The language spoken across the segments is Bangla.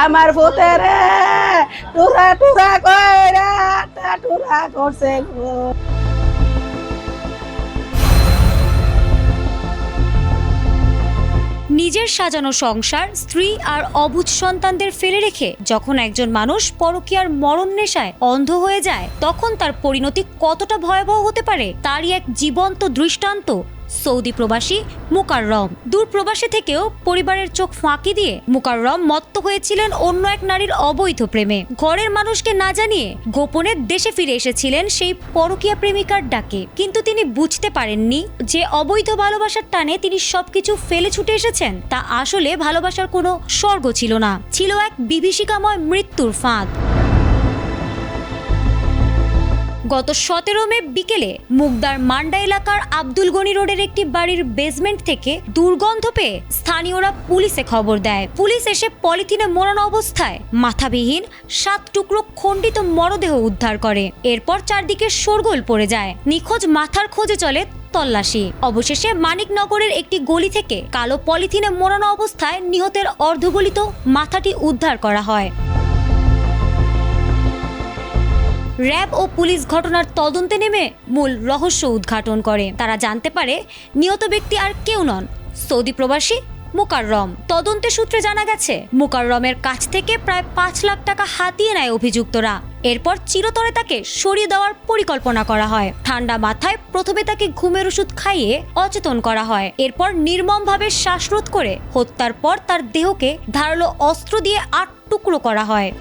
আমার পুতেরে টুরা টুরা কইরা টুরা করছে গো। নিজের সাজানো সংসার, স্ত্রী আর অবুঝ সন্তানদের ফেলে রেখে যখন একজন মানুষ পরকীয়ার মরণ নেশায় অন্ধ হয়ে যায়, তখন তার পরিণতি কতটা ভয়াবহ হতে পারে তারই এক জীবন্ত দৃষ্টান্ত সৌদি প্রবাসী মুকাররম। দূর প্রবাসী থেকেও পরিবারের চোখ ফাঁকি দিয়ে মুকাররম মত্ত হয়েছিলেন অন্য এক নারীর অবৈধ প্রেমে। ঘরের মানুষকে না জানিয়ে গোপনে দেশে ফিরে এসেছিলেন সেই পরকীয়া প্রেমিকার ডাকে। কিন্তু তিনি বুঝতে পারেননি যে অবৈধ ভালোবাসার টানে তিনি সবকিছু ফেলে ছুটে এসেছেন তা আসলে ভালোবাসার কোনো স্বর্গ ছিল না, ছিল এক বিভীষিকাময় মৃত্যুর ফাঁদ। গত 17 মে বিকেলে মুগদার মান্ডা এলাকার আব্দুল গনি রোডের একটি বাড়ির বেসমেন্ট থেকে দুর্গন্ধ পেয়ে স্থানীয়রা পুলিশে খবর দেয়। পুলিশ এসে পলিথিনে মোড়ানো অবস্থায় মাথাবিহীন 7 টুকরো খণ্ডিত মরদেহ উদ্ধার করে। এরপর চারদিকে শোরগোল পড়ে যায়। নিখোঁজ মাথার খোঁজে চলে তল্লাশি। অবশেষে মানিকনগরের একটি গলি থেকে কালো পলিথিনে মোড়ানো অবস্থায় নিহতের অর্ধগলিত মাথাটি উদ্ধার করা হয়। র্যাব ও পুলিশ ঘটনার তদন্তে নেমে মূল রহস্য উদ্ঘাটন করে। তারা জানতে পারে নিহত ব্যক্তি আর কেউ নন, সৌদি প্রবাসী মুকাররম। তদন্তের সূত্রে জানা গেছে মুকাররমের কাছ থেকে প্রায় 5 লাখ টাকা হাতিয়ে নেয় অভিযুক্তরা। এরপর চিরতরে তাকে সরিয়ে দেওয়ার পরিকল্পনা করা হয়। ঠান্ডা মাথায় প্রথমে তাকে ঘুমের ওষুধ খাইয়ে অচেতন করা হয়। এরপর নির্মমভাবে শ্বাসরোধ করে হত্যার পর তার দেহকে ধারালো অস্ত্র দিয়ে 8 টুকরো করা হয়।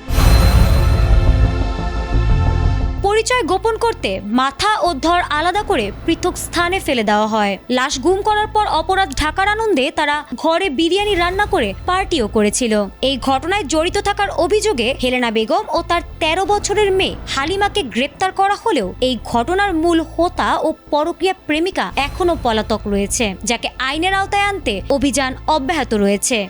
পরিচয় গোপন করতে মাথা ও ধর আলাদা করে পৃথক স্থানে ফেলে দেওয়া হয়। লাশ গুম করার পর অপরাধ ঢাকার আনন্দে তারা ঘরে বিরিয়ানি রান্না করে পার্টিও করেছিল। এই ঘটনায় জড়িত থাকার অভিযোগে হেলেনা বেগম ও তার 13 বছরের মেয়ে হালিমাকে গ্রেপ্তার করা হলেও এই ঘটনার মূল হোতা ও পরকীয়া প্রেমিকা এখনো পলাতক রয়েছে, যাকে আইনের আওতায় আনতে অভিযান অব্যাহত রয়েছে।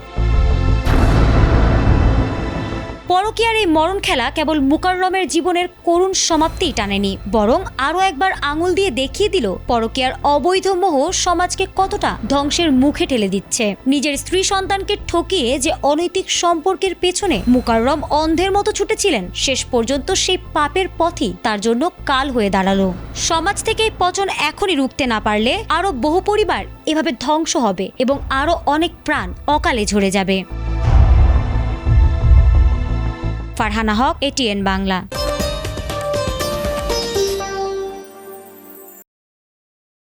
পরকীয়ার এই মরণ খেলা কেবল মুকাররমের জীবনের করুণ সমাপ্তিই টানেনি, বরং আরও একবার আঙুল দিয়ে দেখিয়ে দিল পরকীয়ার অবৈধ মোহ সমাজকে কতটা ধ্বংসের মুখে ঠেলে দিচ্ছে। নিজের স্ত্রী সন্তানকে ঠকিয়ে যে অনৈতিক সম্পর্কের পেছনে মুকাররম অন্ধের মতো ছুটেছিলেন, শেষ পর্যন্ত সেই পাপের পথই তার জন্য কাল হয়ে দাঁড়ালো। সমাজ থেকে এই পচন এখনই রুখতে না পারলে আরও বহু পরিবার এভাবে ধ্বংস হবে এবং আরও অনেক প্রাণ অকালে ঝরে যাবে। ফারহানা হক, ATN বাংলা।